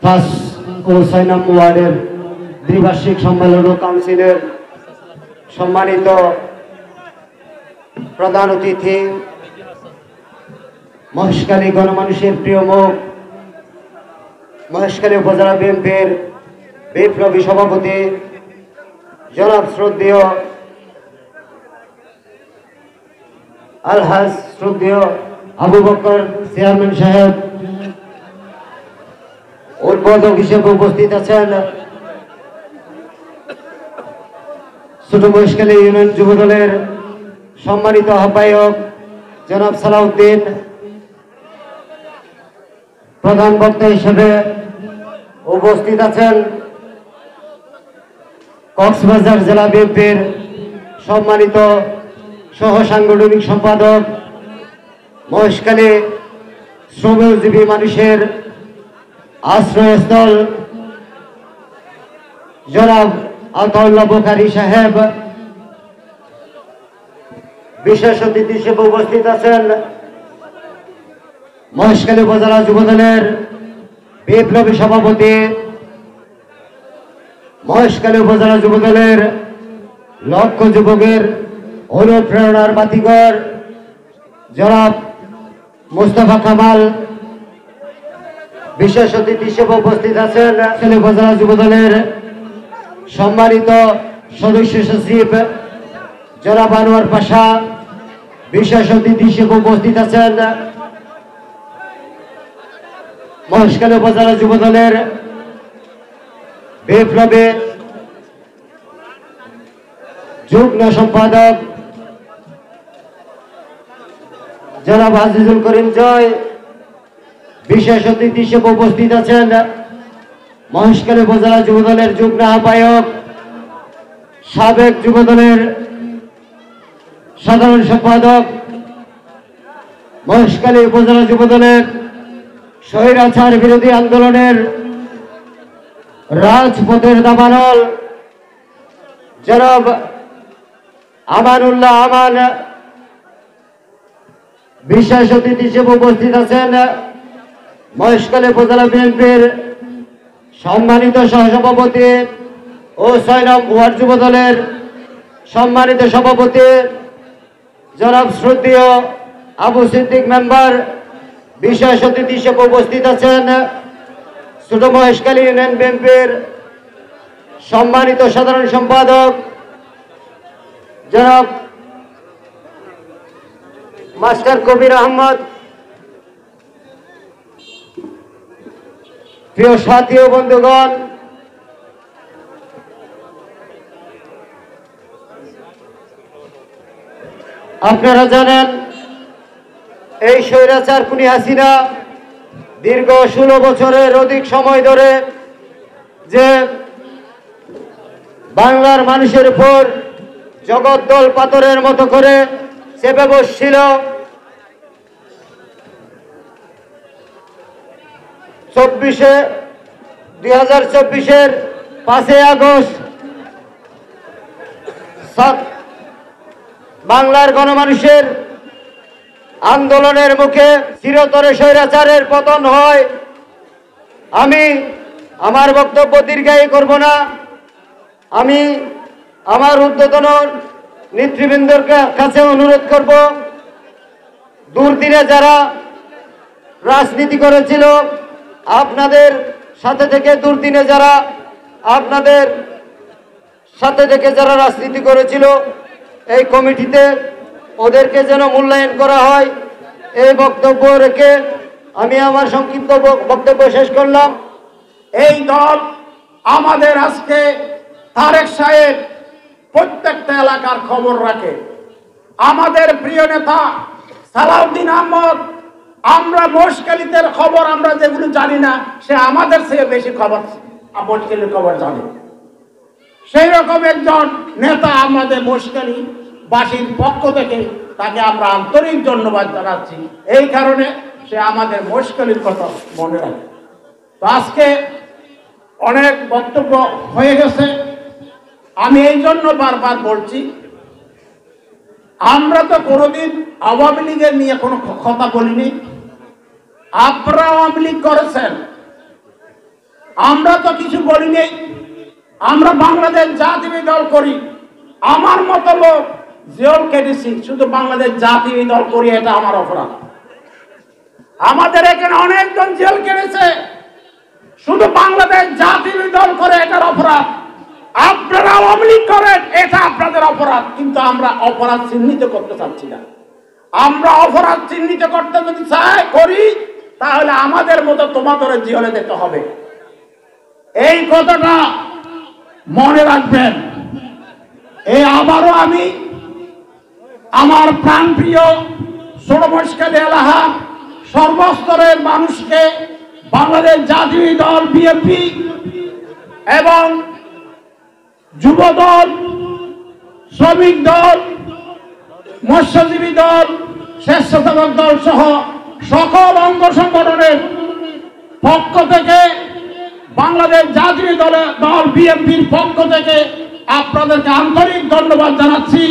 5 ও 6 নম্বর ওয়ার্ডের দ্বিবার্ষিক সম্মেলন ও কাউন্সিলের সম্মানিত প্রধান অতিথি, মহেশখালী গণমানুষের প্রিয় মুখ, মহেশখালী উপজেলা বিএনপির বিপ্লবী সভাপতি জনাব শ্রদ্ধেয় আলহাজ শ্রদ্ধেয় আবু বকর চেয়ারম্যান সাহেব, উদ্বোধক হিসেবে উপস্থিত আছেন ছোট মহেশখালী ইউনিয়ন যুবদলের সম্মানিত আহ্বায়ক জনাব সালাউদ্দিন, প্রধান বক্তা হিসেবে উপস্থিত আছেন কক্সবাজার জেলা বিএনপির সম্মানিত সহ সাংগঠনিক সম্পাদক, মহেশখালী শ্রমজীবী মানুষের আশ্রয়স্থল জনাব আতাউল্লাহ বুখারী সাহেব, বিশেষ অতিথি হিসেবে উপস্থিত আছেন মহেশখালী উপজেলা যুবদলের বিপ্লবী সভাপতি, মহেশখালী উপজেলা যুবদলের লক্ষ যুবকের অনুপ্রেরণার বাতিঘর জনাব মুস্তাফা কামাল, বিশেষ অতিথি হিসেবে উপস্থিত আছেন মহেশখালী উপজেলা যুবদলের সম্মানিত সদস্য সচিব জনাব আনোয়ার পাশা, বিশেষ অতিথি হিসেবে উপস্থিত আছেন মহেশখালী উপজেলা যুবদলের বিপ্লবী যুগ্ম সম্পাদক জনাব আজিজুল করিম জয়, বিশেষ অতিথি হিসেবে উপস্থিত আছেন মহেশখালী উপজেলা যুবদলের যুগ্ম আহ্বায়ক সাবেক যুবদলের সাধারণ সম্পাদক, মহেশখালী উপজেলা যুবদলের স্বৈরাচার বিরোধী আন্দোলনের রাজপথের দাবানল জনাব আমানুল্লাহ আমান, বিশেষ অতিথি হিসেবে উপস্থিত আছেন মহেশখালী উপজেলা বিএনপির সম্মানিত সহসভাপতি ও 6 নম্বর ওয়ার্ড যুবদলের সম্মানিত সভাপতি জনাব শ্রদ্ধেয় আবু সিদ্দিক মেম্বার, বিশেষ অতিথি হিসেবে উপস্থিত আছেন ছোট মহেশখালী ইউনিয়ন বিএনপির সম্মানিত সাধারণ সম্পাদক জনাব মাস্টার কবির আহমদ। প্রিয় সাথী ও বন্ধুগণ, আপনারা জানেন এই স্বৈরাচার খুনি হাসিনা দীর্ঘ 16 বছরের অধিক সময় ধরে যে বাংলার মানুষের উপর জগদ্দল পাথরের মতো করে চেপে বসছিল। 2024-এর 5 আগস্ট বাংলার গণমানুষের আন্দোলনের মুখে চিরতরে স্বৈরাচারের পতন হয়। আমি আমার বক্তব্য দীর্ঘায়ী করব না। আমি আমার ঊর্ধ্বতন নেতৃবৃন্দের কাছে অনুরোধ করব, দুর্দিনে যারা রাজনীতি করেছিল আপনাদের সাথে থেকে, দুর্দিনে যারা আপনাদের সাথে থেকে যারা রাজনীতি করেছিল এই কমিটিতে, ওদেরকে যেন মূল্যায়ন করা হয়। এই বক্তব্য রেখে আমি আমার সংক্ষিপ্ত বক্তব্য শেষ করলাম। এই দল আমাদের আজকে তারেক সাহেব প্রত্যেকটা এলাকার খবর রাখে। আমাদের প্রিয় নেতা সালাউদ্দিন আহমদ, আমরা মহেশখালীতে খবর আমরা যেগুলো জানি না, সে আমাদের চেয়ে বেশি খবর মহেশখালীর খবর জানে। সেই রকম একজন নেতা আমাদের মহেশখালী বাসীর পক্ষ থেকে তাকে আমরা আন্তরিক ধন্যবাদ জানাচ্ছি। এই কারণে সে আমাদের মহেশখালীর কথা মনে রাখে। তো আজকে অনেক বক্তব্য হয়ে গেছে, আমি এই জন্য বারবার বলছি, আমরা তো কোনোদিন আওয়ামী লীগের নিয়ে কোনো কথা বলিনি। আপনারা আওয়ামী লীগ করেছেন, আমরা তো কিছু বলি নেই, আমরা বাংলাদেশ জাতীয় দল করি। আমার মতো লোক জেল কেটেছি, শুধু বাংলাদেশ জাতীয় দল করি, এটা আমার অপরাধ। আমাদের এখানে অনেকজন জেল কেটেছে, শুধু বাংলাদেশ জাতীয় দল করে, এটার অপরাধ। আপনারা আওয়ামী লীগ করেন, এটা আপনাদের অপরাধ। কিন্তু আমরা অপরাধ চিহ্নিত করতে চাচ্ছি না। আমরা অপরাধ চিহ্নিত করতে যদি করি, তাহলে আমাদের মতো তোমাদের জেলে যেতে হবে। এই কথাটা মনে রাখবেন। এই আবারও আমি আমার প্রাণপ্রিয় ছোট মহেশখালী এলাকা সর্বস্তরের মানুষকে, বাংলাদেশ জাতীয় দল বিএনপি এবং যুব দল, শ্রমিক দল, মৎস্যজীবী দল, স্বেচ্ছাসেবক দল সহ সকল অঙ্গ সংগঠনের পক্ষ থেকে, বাংলাদেশ জাতীয় দল বিএনপির পক্ষ থেকে আপনাদেরকে আন্তরিক ধন্যবাদ জানাচ্ছি।